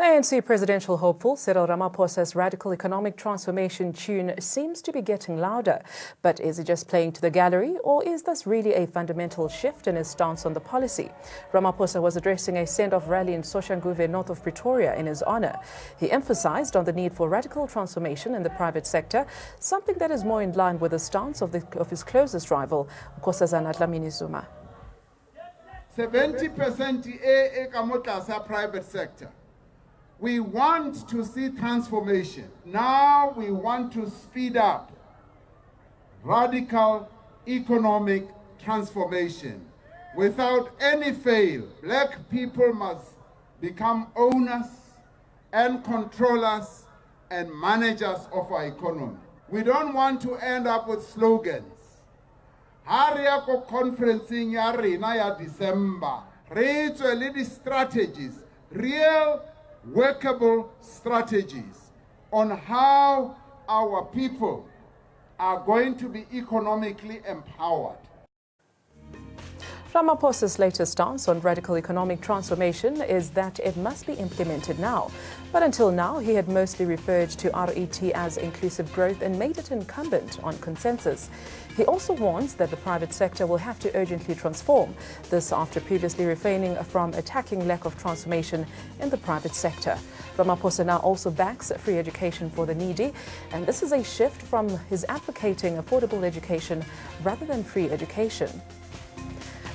The ANC presidential hopeful Cyril Ramaphosa's radical economic transformation tune seems to be getting louder. But is he just playing to the gallery, or is this really a fundamental shift in his stance on the policy? Ramaphosa was addressing a send-off rally in Soshanguve, north of Pretoria, in his honor. He emphasized on the need for radical transformation in the private sector, something that is more in line with the stance of his closest rival, Nkosazana Dlamini-Zuma. 70% private sector. We want to see transformation. Now we want to speed up radical economic transformation. Without any fail, black people must become owners and controllers and managers of our economy. We don't want to end up with slogans. Haria ko conferencing ya rena ya December. Re tswele strategies, real workable strategies on how our people are going to be economically empowered. Ramaphosa's latest stance on radical economic transformation is that it must be implemented now. But until now, he had mostly referred to RET as inclusive growth and made it incumbent on consensus. He also warns that the private sector will have to urgently transform, this after previously refraining from attacking lack of transformation in the private sector. Ramaphosa now also backs free education for the needy, and this is a shift from his advocating affordable education rather than free education.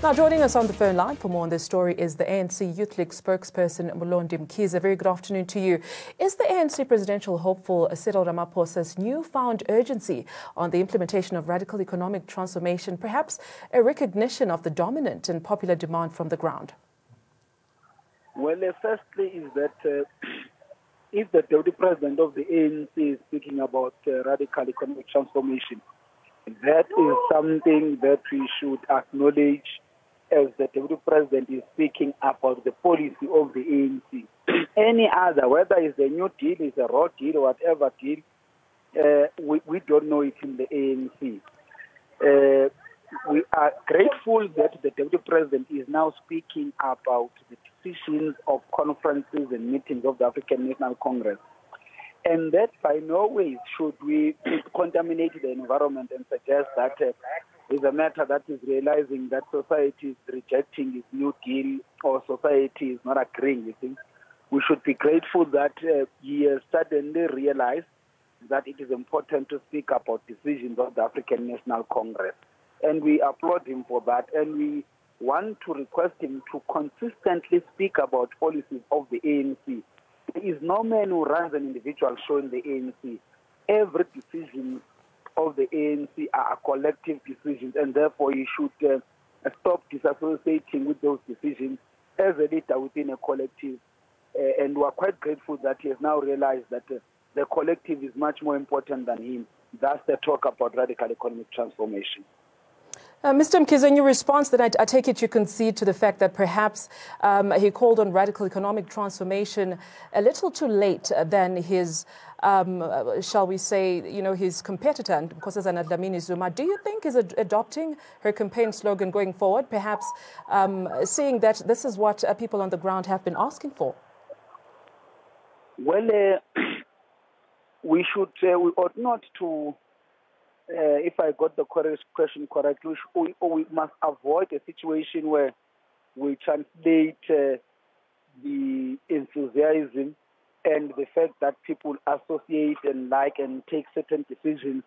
Now, joining us on the phone line for more on this story is the ANC Youth League spokesperson, Mlondi Mkhize. Very good afternoon to you. Is the ANC presidential hopeful Cyril Ramaphosa's newfound urgency on the implementation of radical economic transformation perhaps a recognition of the dominant and popular demand from the ground? Well, firstly is that if the deputy president of the ANC is speaking about radical economic transformation, that is something that we should acknowledge, as the deputy president is speaking about the policy of the ANC. Any other, whether it's a new deal, it's a raw deal, or whatever deal, we don't know it in the ANC. We are grateful that the deputy president is now speaking about the decisions of conferences and meetings of the African National Congress. And that by no way should we contaminate the environment and suggest that is a matter that is realizing that society is rejecting this new deal or society is not agreeing with it. We should be grateful that he has suddenly realized that it is important to speak about decisions of the African National Congress. And we applaud him for that. And we want to request him to consistently speak about policies of the ANC. There is no man who runs an individual show in the ANC. Every decision of the ANC are collective decisions, and therefore you should stop disassociating with those decisions as a leader within a collective. And we are quite grateful that he has now realized that the collective is much more important than him. That's the talk about radical economic transformation. Mr. Mkhize, in your response, that I take it you concede to the fact that perhaps he called on radical economic transformation a little too late than his, shall we say, his competitor, Nkosazana Dlamini-Zuma. Do you think is adopting her campaign slogan going forward, perhaps seeing that this is what people on the ground have been asking for? Well, we ought not to. If I got the question correctly, we must avoid a situation where we translate the enthusiasm and the fact that people associate and like and take certain decisions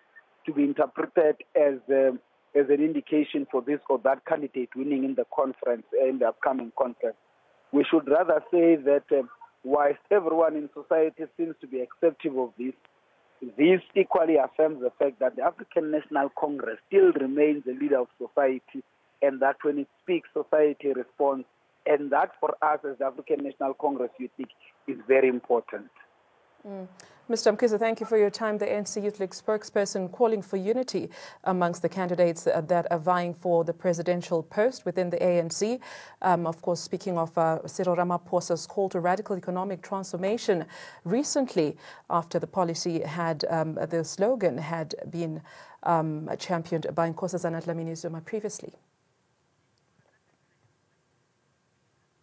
to be interpreted as an indication for this or that candidate winning in the conference, in the upcoming conference. We should rather say that whilst everyone in society seems to be accepting of this equally affirms the fact that the African National Congress still remains the leader of society, and that when it speaks, society responds. And that for us as the African National Congress, we think is very important. Mr. Mkhize, thank you for your time. The ANC Youth League spokesperson calling for unity amongst the candidates that are vying for the presidential post within the ANC. Of course, speaking of Cyril Ramaphosa's call to radical economic transformation recently after the policy had, the slogan had been championed by Nkosazana Dlamini-Zuma previously.